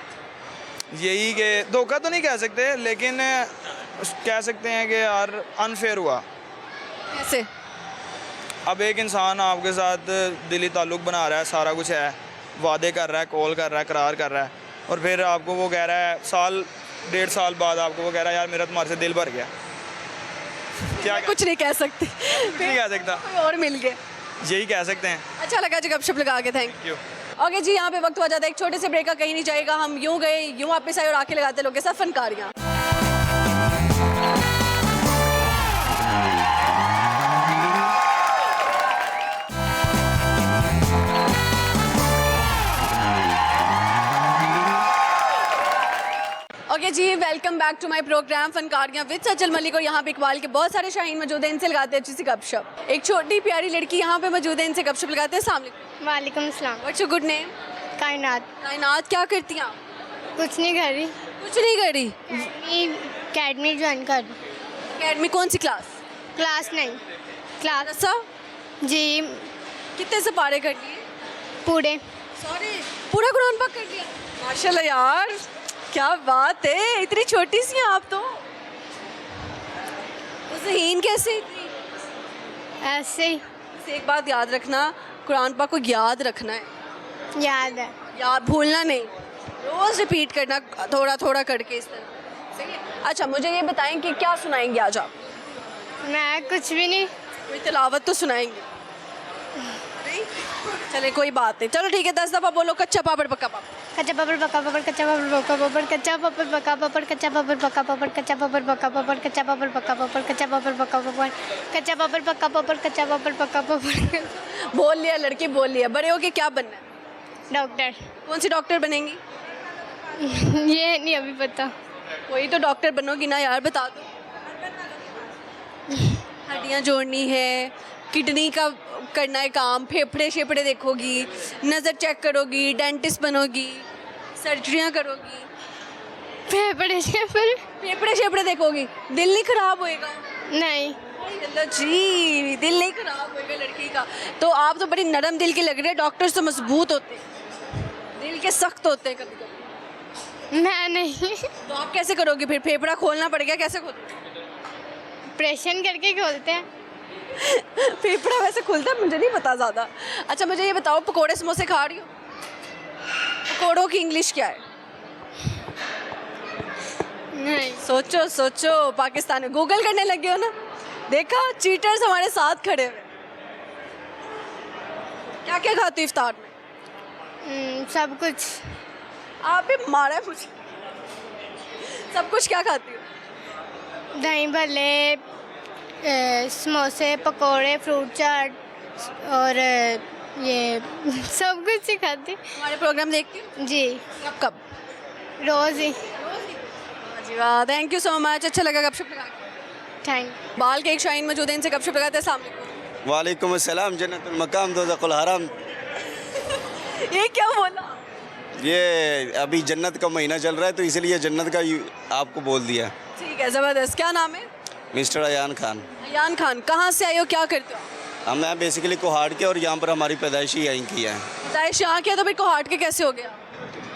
यही कि धोखा तो नहीं कह सकते, लेकिन कह सकते हैं कि यार अनफेयर हुआ। कैसे? अब एक इंसान आपके साथ दिली ताल्लुक़ बना रहा है, सारा कुछ है, वादे कर रहा है, कॉल कर रहा है, करार कर रहा है, और फिर आपको वो कह रहा है साल 1.5 साल बाद आपको वो कह रहा है यार मेरा तुम्हारे से दिल भर गया। क्या कुछ नहीं कह सकती। नहीं कह सकता, कोई और मिल गया। यही कह सकते हैं। अच्छा लगा जी गपशप लगा के, थैंक यू। ओके जी, यहाँ पे वक्त हो जाता है एक छोटे से ब्रेक का, कहीं नहीं जाएगा। हम यूँ गए यूँ वापस आए और आके लगाते लोग के साथ फनकारियाँ। ओके जी, welcome back to my program Funkariyan with Sachal Malik. और यहाँ पे इकबाल के बहुत सारे शाहीन मौजूद हैं, इनसे लगाते हैं अच्छी सी गपशप। एक छोटी प्यारी लड़की यहाँ पे मौजूद है, इनसे गपशप लगाते हैं। अस्सलाम वालेकुम। वालेकुम अस्सलाम। What's your good name? कायनात। कायनात, क्या करती हैं आप? कुछ नहीं कर रही, कुछ नहीं कर रही। अकेडमी ज्वाइन कर रही। अकेडमी कौन सी क्लास? क्लास नहीं, क्लास रसा? जी कितने से पारे कर लिए? पूरे। सॉरी, पूरा कुरान पाक कर लिया? माशाल्लाह यार, क्या बात है, इतनी छोटी सी हैं आप तो। ज़हीन कैसे इतनी? ऐसे ही बस एक बात याद रखना, कुरान पाक को याद रखना है, याद है। याद भूलना नहीं, रोज़ रिपीट करना थोड़ा थोड़ा करके, इस तरह। सही है। अच्छा मुझे ये बताएं कि क्या सुनाएंगे आज आप? मैं कुछ भी नहीं। कोई तिलावत तो सुनाएंगे? नहीं? चले कोई बात नहीं, चलो ठीक है, 10 दफ़ा बोलो कच्चा पापड़ पक्का पापड़। कच्चा पापड़ पका पापड़, कच्चा पापड़ पका पापड़, कच्चा पापड़ पका पापड़, कच्चा पापड़ पका पापड़, कच्चा पापड़ पका पापड़, कच्चा पापड़ पका पापड़, कच्चा पापड़ पका पापड़, कच्चा पापड़ पका पापड़, कच्चा पापड़ पका पापड़। बोल लिया लड़की, बोल लिया। बड़े होके क्या बनना है? डॉक्टर। कौन सी डॉक्टर बनेंगी? ये नहीं अभी पता। कोई तो डॉक्टर बनोगी ना यार, बता दो। हड्डियाँ जोड़नी है, किडनी का करना है काम, फेफड़े शेफड़े देखोगी, नज़र चेक करोगी, डेंटिस्ट बनोगी, सर्जरियाँ करोगी। फेफड़े शेफड़े फेफड़े शेफड़े देखोगी, दिल नहीं खराब होएगा? नहीं। अल्लाह जी, दिल नहीं खराब होएगा लड़की का। तो आप तो बड़ी नरम दिल की लग रही है, डॉक्टर्स तो मजबूत होते हैं, दिल के सख्त होते हैं कभी कभी। मैं नहीं। तो आप कैसे करोगे फिर? फेफड़ा खोलना पड़ेगा, कैसे खोलोगे? ऑपरेशन करके खोलते हैं। फेफड़ा वैसे खुलता है, मुझे नहीं पता ज़्यादा। अच्छा मुझे ये बताओ, पकोड़े समोसे खा रही हो? पकोड़ों की इंग्लिश क्या है? नहीं। सोचो सोचो, पाकिस्तान में गूगल करने लगे हो ना? देखा, चीटर्स हमारे साथ खड़े हुए। क्या क्या खाती हो इफ्तार में? सब कुछ। आप भी मारा है मुझे। सब कुछ क्या खाती हो? दही भल्ले, समोसे, पकोड़े, फ्रूट चाट और ये सब कुछ ही खाती। हमारे प्रोग्राम देखती हो? जी। कब कब? रोज़ ही। जी वाह, थैंक यू सो मच, अच्छा लगा गपशप लगा के। थैंक। बाल के एक शाइन मौजूद है, इनसे गपशप लगाते हैं। अस्सलाम वालेकुम। वालेकुम अस्सलाम। जन्नतुल मकाम दोज़खुल हराम। ये क्या बोला? ये अभी जन्नत का महीना चल रहा है तो इसलिए जन्नत का आपको बोल दिया। ठीक है, ज़बरदस्त। क्या नाम है? मिस्टर अयान खान। अयान खान, कहाँ से आए हो, क्या करते हो? हम मैं बेसिकली कोहाट के और यहाँ पर हमारी पैदाइश ही यहीं की है। पैदाइश यहाँ किया तो फिर कोहाट के कैसे हो गया?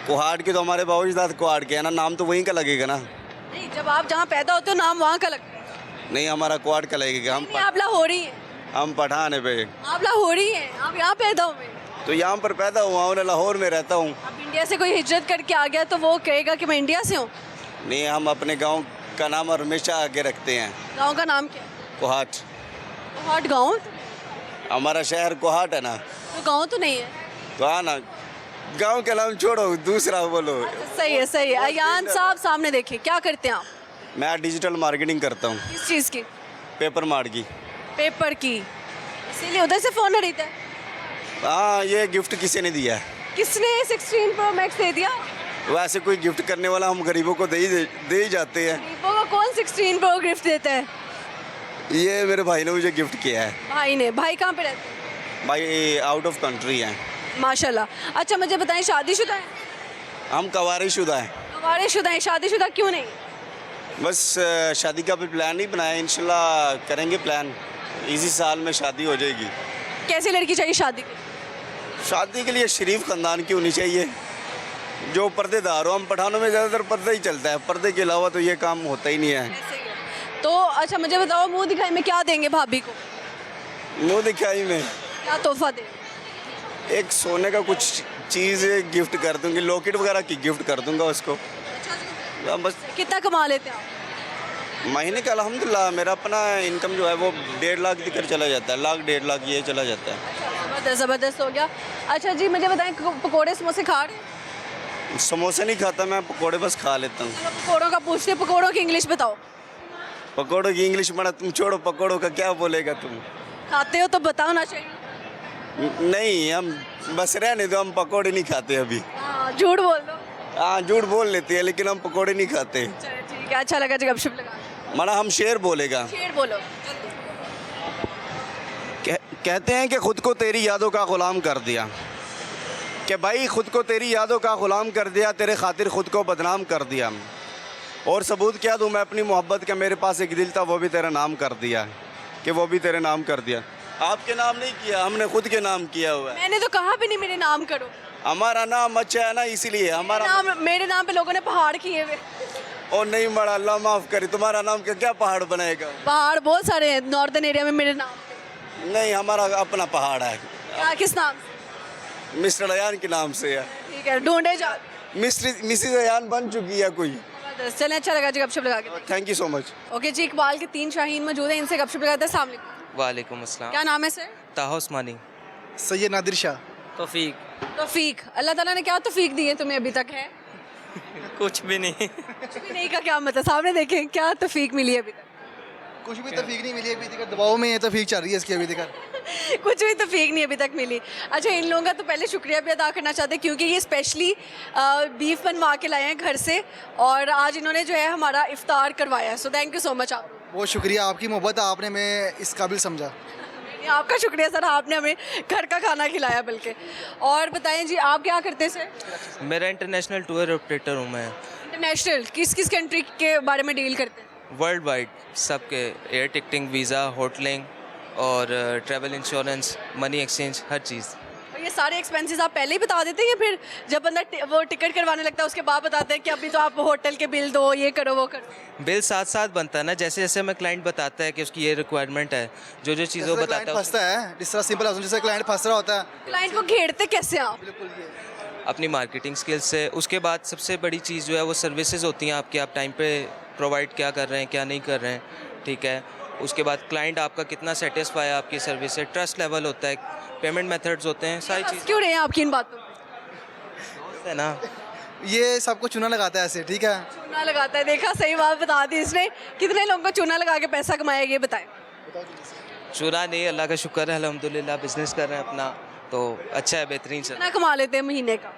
कोहाट के तो हमारे बावजदाद कोहाट के है ना, नाम तो वहीं का लगेगा ना। नहीं, जब आप जहाँ पैदा होते हो नाम वहाँ का लगता है। नहीं, हमारा कोहाट का लगेगा। नहीं, आप लाहौरी हैं। हम पठान है पे। आप लाहौरी हैं, आप यहाँ पैदा हुए। तो यहाँ पर पैदा हुआ हूँ, लाहौर में रहता हूँ। अब इंडिया से कोई हिजरत करके आ गया तो वो कहेगा कि मैं इंडिया से हूँ। नहीं, हम अपने गाँव का नाम हमेशा आगे रखते हैं। गाँव का नाम क्या है? कोहाट। कोहाट गाँव? हमारा शहर कोहाट है ना। तो गाँव तो नहीं है। तो हाँ ना, गाँव का नाम छोड़ो, दूसरा बोलो। सही है, सही है। अयान साहब सामने देखिए, क्या करते हैं आप? मैं डिजिटल मार्केटिंग करता हूँ। किस चीज़ की? पेपर मार्ट की। पेपर की, इसीलिए उधर से फ़ोन खरीदा है। हाँ, ये गिफ्ट किसी ने दिया है। किसने 16 प्रो मैक्स दे दिया? वैसे कोई गिफ्ट करने वाला हम गरीबों को दे ही जाते हैं। गरीबों को कौन 16 प्रो गिफ्ट देता है? ये मेरे भाई ने मुझे गिफ्ट किया है। भाई ने? भाई कहाँ पे रहते हैं? भाई आउट ऑफ कंट्री हैं। माशाल्लाह। अच्छा मुझे बताएं, शादीशुदा हैं? हम कवारीशुदा हैं। कुंवारेशुदा हैं, शादीशुदा क्यों नहीं? बस शादी का भी प्लान नहीं बनाया, इंशाल्लाह करेंगे प्लान। इसी साल में शादी हो जाएगी। कैसी लड़की चाहिए शादी के? शादी के लिए शरीफ ख़ानदान की होनी चाहिए, जो पर्देदार हो। हम पठानों में ज़्यादातर पर्दा ही चलता है, पर्दे के अलावा तो ये काम होता ही नहीं है। ऐसे ही है। तो अच्छा मुझे बताओ, मुंह दिखाई में क्या देंगे भाभी को? मुँह दिखाई में क्या तोहफा दें? एक सोने का कुछ चीज़ गिफ्ट कर दूंगी, लॉकेट वगैरह की गिफ्ट कर दूंगा उसको। बस कितना कमा लेते हैं आप? महीने का अल्हम्दुलिल्लाह मेरा अपना इनकम जो है वो 1.5 लाख दिकर चला जाता है, लाख 1.5 लाख ये चला जाता है। ज़बरदस्त, ज़बरदस्त हो गया। अच्छा जी मुझे बताएं, पकोड़े समोसे खा रहे हैं? समोसे नहीं खाता मैं, पकोड़े बस खा लेता हूँ। पकोड़ों का पूछते हैं, पकोड़ों की इंग्लिश बताओ। पकोड़ों की इंग्लिश बना, तुम छोड़ो, पकोड़ों का क्या बोलेगा तुम। खाते हो तो बताओ ना चाहिए। नहीं, हम बस रहने दो, हम पकोड़े नहीं खाते अभी। हाँ, झूठ बोल दो। हाँ, झूठ बोल लेते हैं लेकिन हम पकोड़े नहीं खाते। चलो ठीक है, अच्छा लगा जी गपशप लगा। माना हम शेर बोलेगा। शेर बोलो। कहते हैं कि खुद को तेरी यादों का गुलाम कर दिया, कि भाई खुद को तेरी यादों का गुलाम कर दिया, तेरे खातिर खुद को बदनाम कर दिया। और सबूत क्या दूँ मैं अपनी मोहब्बत का, मेरे पास एक दिल था वो भी तेरा नाम कर दिया, कि वो भी तेरे नाम कर दिया। आपके नाम नहीं किया, हमने खुद के नाम किया हुआ है। मैंने तो कहा भी नहीं मेरे नाम करो। हमारा नाम अच्छा है ना, इसीलिए हमारा मेरे नाम पे लोगों ने पहाड़ किए हुए। और नहीं मरा, अल्लाह माफ़ करे, तुम्हारा नाम क्या पहाड़ बनाएगा। पहाड़ बहुत सारे हैं नॉर्दर्न एरिया में मेरे नाम पे। नहीं, हमारा अपना पहाड़ है। क्या, किस नाम से? मिस्टर अयान के नाम से है। ठीक है, ढूंढे जा। मिसिज अयान बन चुकी है कोई। चलें, अच्छा लगा जी गपशप लगा के। Thank you so much. Okay जी, इकबाल के 3 शाहीन मौजूद हैं, इनसे गपशप लगाते हैं। अस्सलाम वालेकुम। वालेकुम अस्सलाम। क्या नाम है सर? ताहा उस्मानी। सैयद नादिर शाह। तौफीक। तौफीक। अल्लाह ताला ने क्या तौफीक दी है तुम्हें अभी तक? है कुछ भी नहीं। कुछ भी नहीं का क्या मतलब? सामने देखें, क्या तौफीक मिली है अभी तक? कुछ भी तौफीक नहीं मिली अभी तक, दबाव में ये तौफीक चल रही है इसकी अभी तक। कुछ भी तौफीक नहीं अभी तक मिली। अच्छा, इन लोगों का तो पहले शुक्रिया भी अदा करना चाहते हैं क्योंकि ये स्पेशली बीफ बनवा के लाए हैं घर से और आज इन्होंने जो है हमारा इफ्तार करवाया है। So thank you so much आप। बहुत शुक्रिया, आपकी मोहब्बत आपने मैं इस काबिल समझा। आपका शुक्रिया सर, आपने हमें घर का खाना खिलाया बल्कि। और बताएं जी, आप क्या करते हैं सर? मेरा इंटरनेशनल टूर ऑपरेटर हूँ मैं। इंटरनेशनल किस किस कंट्री के बारे में डील करते हैं? वर्ल्ड वाइड सबके एयर टिकटिंग, वीज़ा, होटलिंग और ट्रैवल इंश्योरेंस, मनी एक्सचेंज, हर चीज़। और ये सारे एक्सपेंसेस आप पहले ही बता देते हैं या फिर जब बंदा वो टिकट करवाने लगता है उसके बाद बताते हैं कि अभी तो आप होटल के बिल दो, ये करो, वो करो? बिल साथ साथ बनता है ना, जैसे जैसे हमें क्लाइंट बताता है कि उसकी ये रिक्वायरमेंट है, जो जो चीज़ें वो बताता है फंसता है जिस तरह सिंपल जैसे क्लाइंट फंस रहा होता है। क्लाइंट को घेरते कैसे आप? अपनी मार्केटिंग स्किल्स से। उसके बाद सबसे बड़ी चीज़ जो है वो सर्विसेज होती हैं आपकी, आप टाइम पे प्रोवाइड क्या कर रहे हैं, क्या नहीं कर रहे हैं, ठीक है। उसके बाद क्लाइंट आपका कितना सेटिस्फाई है आपकी सर्विस से, ट्रस्ट लेवल होता है, पेमेंट मेथड्स होते हैं, सारी चीज़ क्यों रहे हैं आपकी इन बातों में? है ना। ये सबको चूना लगाता है ऐसे, ठीक है। चूना लगाता है, देखा, सही बात बता दी इसने। कितने लोगों को चूना लगा के पैसा कमाया ये बताएं? चुरा नहीं, अल्लाह का शुक्र है, अल्हम्दुलिल्लाह बिजनेस कर रहे हैं अपना, तो अच्छा है, बेहतरीन चल। कितना कमा लेते हैं महीने का?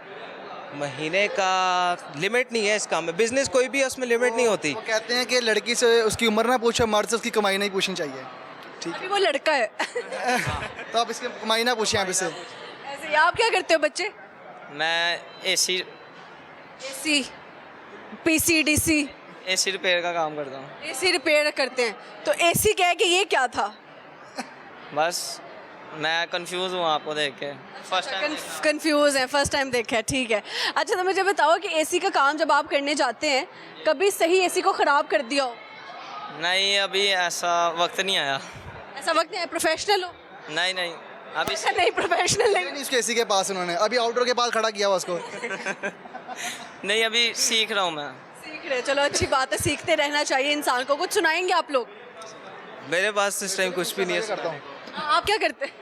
महीने का लिमिट नहीं है इस काम में, बिजनेस कोई भी है उसमें लिमिट नहीं होती। वो कहते हैं कि लड़की से उसकी उम्र ना पूछो, मर्द से उसकी कमाई नहीं पूछनी चाहिए। अभी वो लड़का है। तो आप इसकी कमाई ना पूछें आप इससे। ऐसे ही आप क्या करते हो बच्चे? मैं एसी पीसीडीसी रिपेयर का काम करता हूँ। एसी रिपेयर करते हैं, तो एसी क्या है कि ये क्या था? बस मैं कंफ्यूज हूँ आपको देख के, फर्स्ट टाइम। कंफ्यूज है, फर्स्ट टाइम देखा है, ठीक है। अच्छा तो मुझे बताओ कि एसी का काम जब आप करने जाते हैं, कभी सही एसी को ख़राब कर दिया हो? नहीं, अभी ऐसा वक्त नहीं आया। ऐसा वक्त नहीं है? प्रोफेशनल हो? नहीं नहीं, अभी ऐसा नहीं, प्रोफेशनल नहीं। नहीं, उसके एसी के पास उन्होंने अभी आउटडोर के पास खड़ा किया हुआ उसको। नहीं, अभी सीख रहा हूँ मैं। सीख रहे, चलो अच्छी बात है, सीखते रहना चाहिए इंसान को। कुछ सुनाएंगे आप लोग? मेरे पास इस टाइम कुछ भी नहीं है। करता हूँ। आप क्या करते हैं?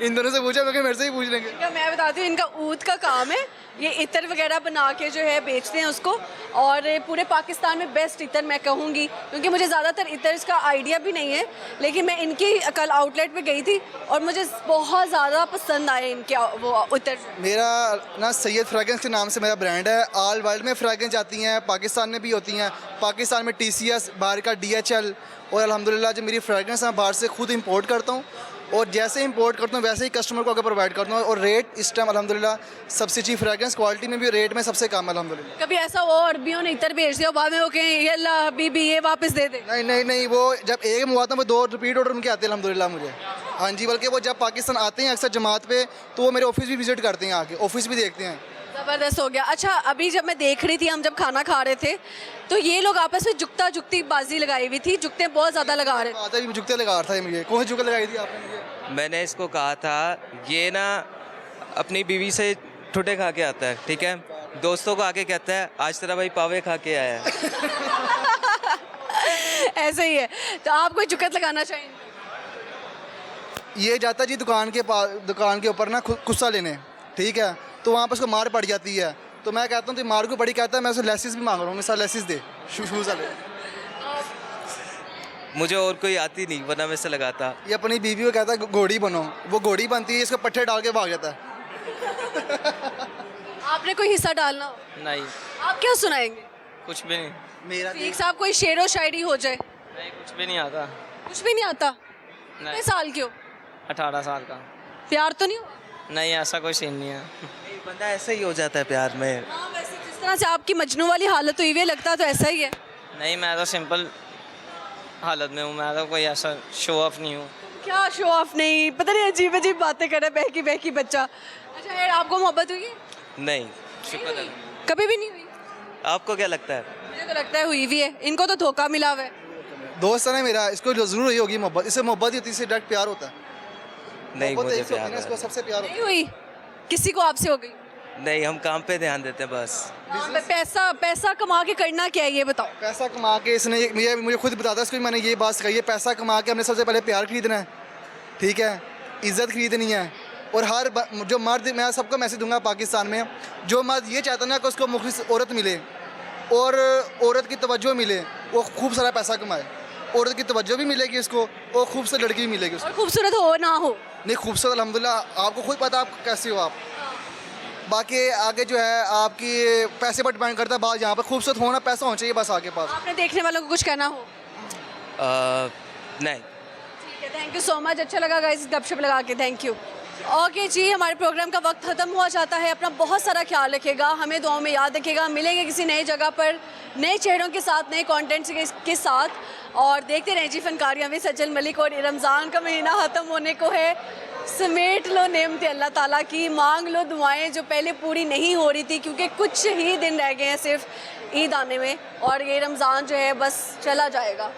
इन दोनों से पूछा, मैं मेरे से ही पूछ लेंगे। इनका मैं बताती हूँ, इनका ऊद का काम है। ये इतर वगैरह बना के जो है बेचते हैं उसको, और पूरे पाकिस्तान में बेस्ट इतर मैं कहूँगी, क्योंकि मुझे ज़्यादातर इतर्स का आइडिया भी नहीं है, लेकिन मैं इनकी कल आउटलेट पे गई थी और मुझे बहुत ज़्यादा पसंद आए इनके वो इतर। मेरा ना सैयद फ्रेगरेंस के नाम से मेरा ब्रांड है। ऑल वर्ल्ड में फ्रेगरेंस आती हैं, पाकिस्तान में भी होती हैं। पाकिस्तान में TCS, बाहर का DHL, और अल्हम्दुलिल्लाह जो मेरी फ्रेगरेंस मैं बाहर से खुद इंपोर्ट करता हूँ, और जैसे इंपोर्ट करता हूँ वैसे ही कस्टमर को आगे प्रोवाइड करता हूँ। और रेट इस टाइम अल्हम्दुलिल्लाह सबसे चीप फ्रेगरेंस, क्वालिटी में भी रेट में सबसे कम है अल्हम्दुलिल्लाह। कभी ऐसा हो अरबियों ने इतर भेज दिया, बाद में वो कहें ये अल्लाह हबीबी ये वापस दे दे? नहीं नहीं नहीं, वो जब एक मंगवाता हूँ वो 2 रिपीट ऑर्डर उनके आते हैं अल्हम्दुलिल्लाह मुझे। हाँ जी, बल्कि वो जब पाकिस्तान आते हैं अक्सर जमात पे, तो वो मेरे ऑफिस भी विजिट करते हैं, आके ऑफिस भी देखते हैं। ज़बरदस्त हो गया। अच्छा अभी जब मैं देख रही थी, हम जब खाना खा रहे थे, तो ये लोग आपस में जुकता जुकती बाजी लगाई हुई थी, जुकते बहुत ज़्यादा लगा रहे थे। आता भी जुकते लगा रहा था ये मुझे। कौन सी जुकते लगाई थी आपने मुझे? मैंने इसको कहा था, ये ना अपनी बीवी से ठुटे खा के आता है, ठीक है, दोस्तों को आके कहता है आज तेरा भाई पावे खा के आया है। ऐसे ही है। तो आप कोई जुकत लगाना चाहेंगे? ये जाता जी दुकान के ऊपर ना गुस्सा लेने, ठीक है, तो वहाँ पर उसको मार पड़ जाती है। तो मैं कहता हूँ तो मार को पड़ी, कहता है मैं उसे लेसिस भी मांग रहा हूँ, मेरे साथ लेसिस दे, शूज़ वाले। मुझे और कोई आती नहीं, वरना मैं से लगाता। ये अपनी बीवी को कहता है घोड़ी बनो, वो घोड़ी बनती है, इसको पट्टे डाल के भाग जाता है। आपने कोई हिस्सा डालना हो? नहीं, आप क्या सुनाएंगे? कुछ भी नहीं। मेरा एक साहब कोई शेर व शायरी हो जाए। नहीं, कुछ भी नहीं आता। कुछ भी नहीं आता? नहीं। कितने साल के हो? 18 साल का। प्यार तो नहीं हुआ? नहीं, ऐसा कोई सीन नहीं है। बंदा ऐसा ही हो जाता है प्यार में। हाँ वैसे जिस तरह से आपकी मजनू वाली हालत हुई है, लगता तो ऐसा ही है। नहीं, मैं तो सिंपल हालत में हूँ, मैं तो कोई ऐसा शो ऑफ नहीं हूँ। क्या शो ऑफ नहीं, पता नहीं अजीब अजीब बातें कर रहा है बहकी बहकी बच्चा। अच्छा यार, आपको मोहब्बत हुई है? नहीं, शुक्र है। कभी भी नहीं हुई? आपको क्या लगता है? मुझे तो लगता है हुई भी है, इनको तो धोखा मिला हुआ है। दोस्त है ना मेरा, इसको ज़रूर हुई होगी मोहब्बत। इससे मोहब्बत ही होती है, इससे डायरेक्ट प्यार होता है। नहीं, मोहब्बत मुझे एक से होती है प्यार ना, इसको है। सबसे प्यार होता नहीं हुई? किसी को आपसे हो गई? नहीं, हम काम पे ध्यान देते हैं बस। हाँ, पैसा पैसा कमा के करना क्या है ये बताओ? है। पैसा कमा के इसने मुझे खुद बताता है, इसको मैंने ये बात सिखाई है, पैसा कमा के हमने सबसे पहले प्यार खरीदना है, ठीक है, इज़्ज़त खरीदनी है। और जो मर्द, मैं सबको मैसेज दूंगा पाकिस्तान में, जो मर्द ये चाहता ना कि उसको मुखलिस औरत मिले और औरत की तवज्जो मिले, वो खूब सारा पैसा कमाए। औरत की तवज्जो भी मिलेगी उसको, और खूबसूरत लड़की भी मिलेगी उसको। और खूबसूरत हो ना हो? नहीं, खूबसूरत अल्हम्दुलिल्लाह, आपको खुद पता आप कैसे हो आप। बाकी आगे जो है आपकी पैसे पर डिपेंड करता है। बात यहाँ पर खूबसूरत होना, पैसा होना चाहिए बस आगे पास। आपने देखने वालों को कुछ कहना हो? नहीं। ठीक है, थैंक यू सो मच। अच्छा लगा गाइस गपशप लगा के, थैंक यू। ओके जी, हमारे प्रोग्राम का वक्त ख़त्म हुआ जाता है। अपना बहुत सारा ख्याल रखिएगा, हमें दुआओं में याद रखिएगा। मिलेंगे किसी नई जगह पर, नए चेहरों के साथ, नए कंटेंट के साथ, और देखते रहें जी फनकारियाँ विद सज्जल मलिक। और रमज़ान का महीना ख़त्म होने को है, समेट लो नेमतें अल्लाह ताला की, मांग लो दुआएं जो पहले पूरी नहीं हो रही थी, क्योंकि कुछ ही दिन रह गए हैं सिर्फ ईद आने में, और ये रमज़ान जो है बस चला जाएगा।